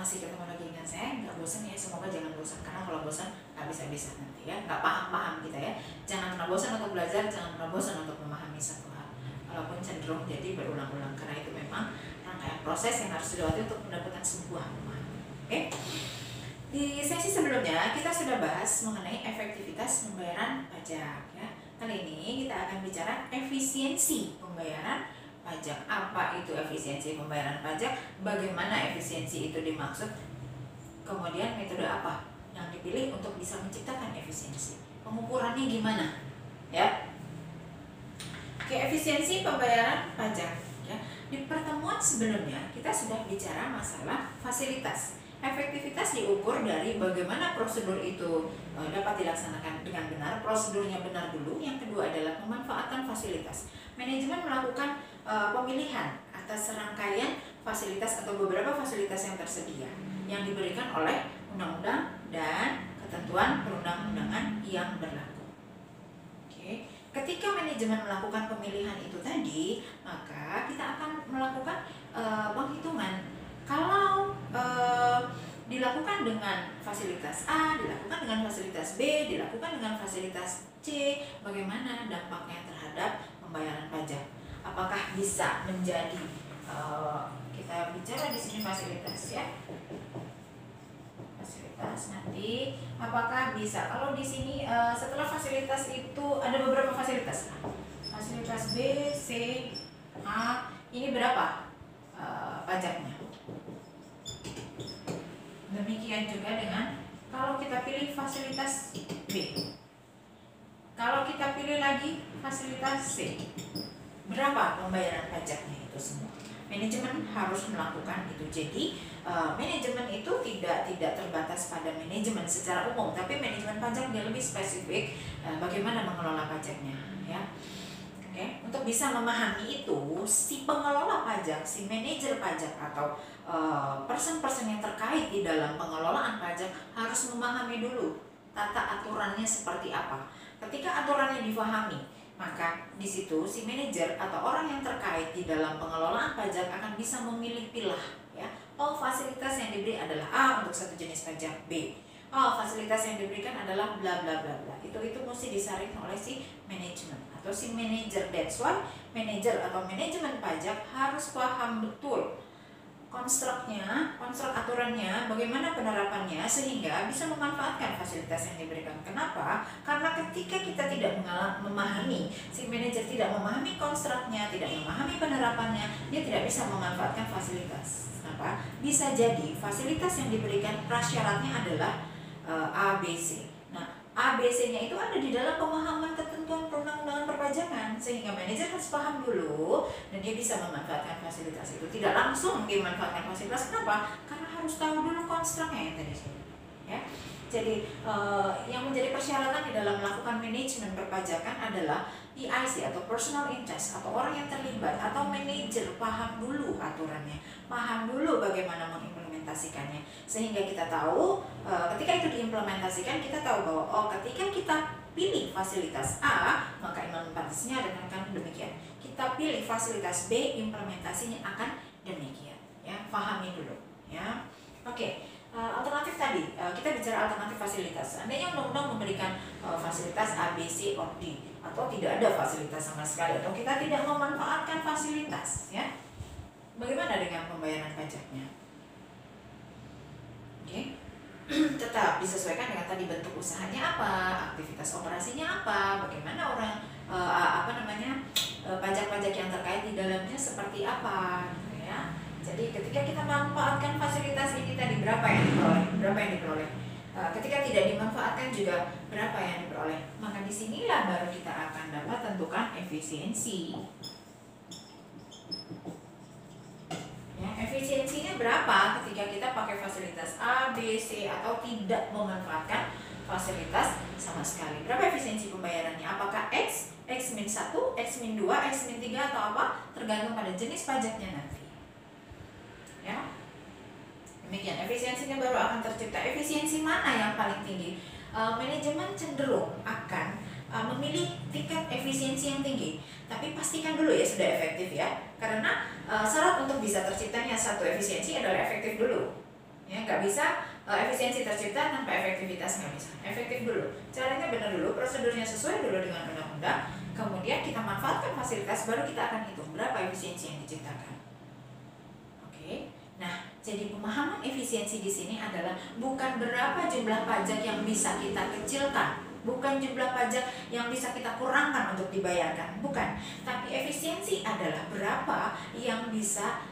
masih ketemu lagi dengan saya, nggak bosan ya, semoga jangan bosan, karena kalau bosan nggak bisa-bisa nanti ya, nggak paham-paham kita ya. Jangan pernah bosan untuk belajar, jangan pernah bosan untuk memahami satu hal, walaupun cenderung jadi berulang-ulang, karena itu memang rangkaian proses yang harus dilewati untuk mendapatkan sebuah pemahaman. Oke? Di sesi sebelumnya kita sudah bahas mengenai efektivitas pembayaran pajak ya. Kali ini kita akan bicara efisiensi pembayaran pajak. Apa itu efisiensi pembayaran pajak? Bagaimana efisiensi itu dimaksud? Kemudian metode apa yang dipilih untuk bisa menciptakan efisiensi? Pengukurannya gimana? Ya. Oke, efisiensi pembayaran pajak ya. Di pertemuan sebelumnya kita sudah bicara masalah fasilitas. Efektivitas diukur dari bagaimana prosedur itu dapat dilaksanakan dengan benar. Prosedurnya benar dulu. Yang kedua adalah pemanfaatan fasilitas. Manajemen melakukan pemilihan atas rangkaian fasilitas atau beberapa fasilitas yang tersedia yang diberikan oleh undang-undang dan ketentuan perundang-undangan yang berlaku. Oke. Ketika manajemen melakukan pemilihan itu tadi, maka kita akan melakukan penghitungan. Kalau dilakukan dengan fasilitas A, dilakukan dengan fasilitas B, dilakukan dengan fasilitas C, bagaimana dampaknya terhadap pembayaran pajak? Apakah bisa menjadi kita bicara di sini fasilitas ya? Fasilitas nanti apakah bisa? Kalau di sini setelah fasilitas itu ada beberapa fasilitas. Fasilitas B, C, A, ini berapa pajaknya? Demikian juga dengan kalau kita pilih fasilitas B. Kalau kita pilih lagi fasilitas C, berapa pembayaran pajaknya itu semua? Manajemen harus melakukan itu. Jadi manajemen itu tidak terbatas pada manajemen secara umum, tapi manajemen pajak dia lebih spesifik bagaimana mengelola pajaknya ya. Oke, untuk bisa memahami itu, si pengelola pajak, si manajer pajak atau person-person yang terkait di dalam pengelolaan pajak harus memahami dulu tata aturannya seperti apa. Ketika aturannya difahami, maka di situ si manajer atau orang yang terkait di dalam pengelolaan pajak akan bisa memilih-pilah ya. Oh, fasilitas yang diberi adalah A untuk satu jenis pajak, B. Oh, fasilitas yang diberikan adalah bla bla bla bla. Itu mesti disaring oleh si manajemen atau si manajer. That's why manajer atau manajemen pajak harus paham betul konstruk aturannya, bagaimana penerapannya sehingga bisa memanfaatkan fasilitas yang diberikan. Kenapa? Karena ketika kita tidak memahami, si manajer tidak memahami konstruknya, tidak memahami penerapannya, dia tidak bisa memanfaatkan fasilitas. Kenapa? Bisa jadi fasilitas yang diberikan prasyaratnya adalah A, B, C. Nah, A, B, C-nya itu ada di dalam pemahaman ketentuan perundang-undangan perpajakan, sehingga manajer harus paham dulu dan dia bisa memanfaatkan fasilitas itu. Tidak langsung dimanfaatkan fasilitas. Kenapa? Karena harus tahu dulu konstruknya yang tadi ya. Jadi yang menjadi persyaratan di dalam melakukan manajemen perpajakan adalah PIC atau personal interest atau orang yang terlibat atau manajer paham dulu aturannya, paham dulu bagaimana mengimplementasikannya, sehingga kita tahu ketika itu diimplementasikan kita tahu bahwa oh ketika kita pilih fasilitas A maka implementasinya akan demikian, kita pilih fasilitas B implementasinya akan demikian ya, pahami dulu ya. Oke. Alternatif tadi, kita bicara alternatif fasilitas. Seandainya undang-undang memberikan fasilitas A, B, C, or D, atau tidak ada fasilitas sama sekali, atau kita tidak memanfaatkan fasilitas, ya, bagaimana dengan pembayaran pajaknya? Oke, tetap disesuaikan dengan tadi bentuk usahanya apa, aktivitas operasinya apa, bagaimana orang pajak-pajak yang terkait di dalamnya seperti apa, gitu ya. Jadi ketika kita memanfaatkan fasilitas ini tadi berapa yang diperoleh? Ketika tidak dimanfaatkan juga berapa yang diperoleh? Maka disinilah baru kita akan dapat tentukan efisiensi. Ya, efisiensinya berapa ketika kita pakai fasilitas A, B, C atau tidak memanfaatkan fasilitas sama sekali? Berapa efisiensi pembayarannya? Apakah X, X-1, X-2, X-3 atau apa? Tergantung pada jenis pajaknya nanti. Ya, demikian efisiensinya baru akan tercipta. Efisiensi mana yang paling tinggi? Manajemen cenderung akan memilih tingkat efisiensi yang tinggi, tapi pastikan dulu ya sudah efektif ya, karena syarat untuk bisa terciptanya satu efisiensi adalah efektif dulu Ya, nggak bisa efisiensi tercipta tanpa efektivitas, nggak bisa. Efektif dulu, caranya benar dulu, prosedurnya sesuai dulu dengan undang-undang. Kemudian kita manfaatkan fasilitas, baru kita akan hitung berapa efisiensi yang diciptakan. Oke. Nah, jadi pemahaman efisiensi di sini adalah bukan berapa jumlah pajak yang bisa kita kecilkan, bukan jumlah pajak yang bisa kita kurangkan untuk dibayarkan, bukan. Tapi efisiensi adalah berapa yang bisa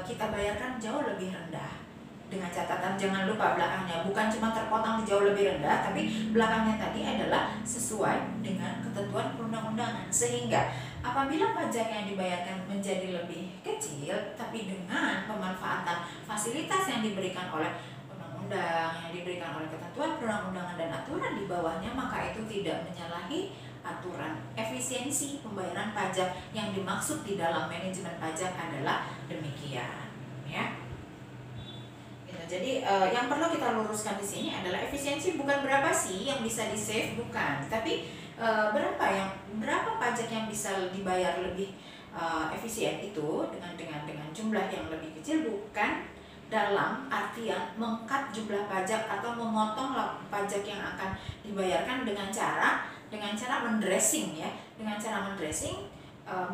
kita bayarkan jauh lebih rendah. Dengan catatan jangan lupa belakangnya bukan cuma terpotong jauh lebih rendah, tapi belakangnya tadi adalah sesuai dengan ketentuan perundang-undangan. Sehingga apabila pajak yang dibayarkan menjadi lebih kecil, tapi dengan pemanfaatan fasilitas yang diberikan oleh undang-undang, yang diberikan oleh ketentuan perundang-undangan dan aturan di bawahnya, maka itu tidak menyalahi aturan. Efisiensi pembayaran pajak yang dimaksud di dalam manajemen pajak adalah demikian, ya. Jadi yang perlu kita luruskan di sini adalah efisiensi bukan berapa sih yang bisa di save, bukan, tapi berapa pajak yang bisa dibayar lebih efisien itu dengan jumlah yang lebih kecil, bukan dalam artian mengkat jumlah pajak atau memotong pajak yang akan dibayarkan dengan cara mendressing, ya, dengan cara mendressing,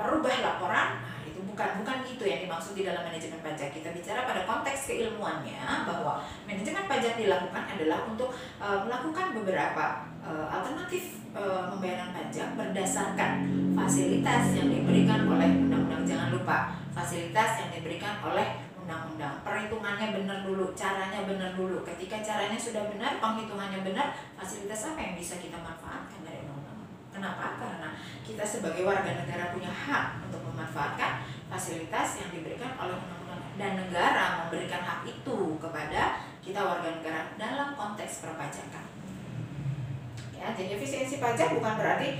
merubah laporan. Nah, itu bukan gitu yang dimaksud di dalam manajemen pajak. Kita bicara pada konteks keilmuannya bahwa manajemen pajak dilakukan adalah untuk melakukan beberapa alternatif pembayaran pajak berdasarkan fasilitas yang diberikan oleh undang-undang. Jangan lupa, fasilitas yang diberikan oleh undang-undang. Perhitungannya benar dulu, caranya benar dulu. Ketika caranya sudah benar, penghitungannya benar, fasilitas apa yang bisa kita manfaatkan dari undang-undang? Kenapa? Karena kita sebagai warga negara punya hak untuk memanfaatkan fasilitas yang diberikan oleh undang-undang, dan negara memberikan hak itu kepada kita warga negara dalam konteks perpajakan. Ya, jadi efisiensi pajak bukan berarti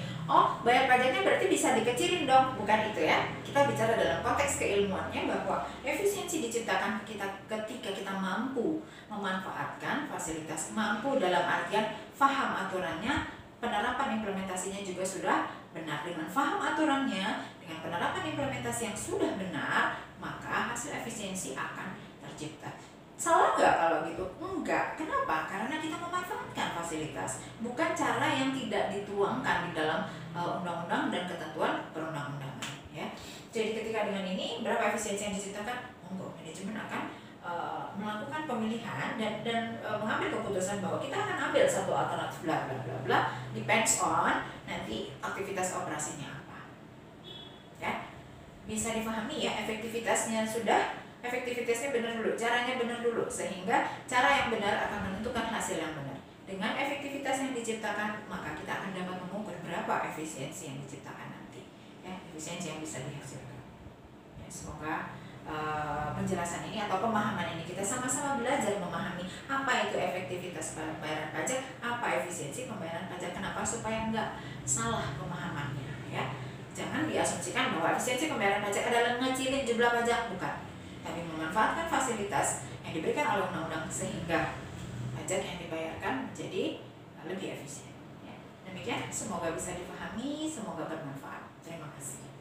bayar pajaknya berarti bisa dikecilin dong, bukan itu, ya. Kita bicara dalam konteks keilmuannya bahwa efisiensi diciptakan ketika kita mampu memanfaatkan fasilitas, mampu dalam artian paham aturannya, penerapan implementasinya juga sudah benar. Dengan paham aturannya, dengan penerapan implementasi yang sudah benar, maka hasil efisiensi akan tercipta. Salah nggak kalau gitu? Enggak. Kenapa? Karena kita memanfaatkan fasilitas, bukan cara yang tidak dituangkan di dalam undang-undang dan ketentuan perundang-undangan, ya. Jadi ketika dengan ini berapa efisiensi yang diciptakan? Monggo, manajemen akan melakukan pemilihan dan mengambil keputusan bahwa kita akan ambil satu alternatif bla bla bla bla, depends on nanti aktivitas operasinya apa, ya. Bisa difahami, ya, efektivitasnya benar dulu, caranya benar dulu, sehingga cara yang benar akan menentukan hasil yang benar. Dengan efektivitas yang diciptakan, maka kita akan dapat mengukur berapa efisiensi yang diciptakan nanti, ya, efisiensi yang bisa dihasilkan. Ya, semoga penjelasan ini atau pemahaman ini kita sama-sama belajar memahami apa itu efektivitas pembayaran pajak, apa efisiensi pembayaran pajak. Kenapa? Supaya nggak salah pemahamannya, ya. Jangan diasumsikan bahwa efisiensi pembayaran pajak adalah ngecilin jumlah pajak, bukan, tapi memanfaatkan fasilitas yang diberikan oleh undang-undang sehingga pajak yang dibayarkan menjadi lebih efisien, ya. Demikian, semoga bisa dipahami, semoga bermanfaat. Terima kasih.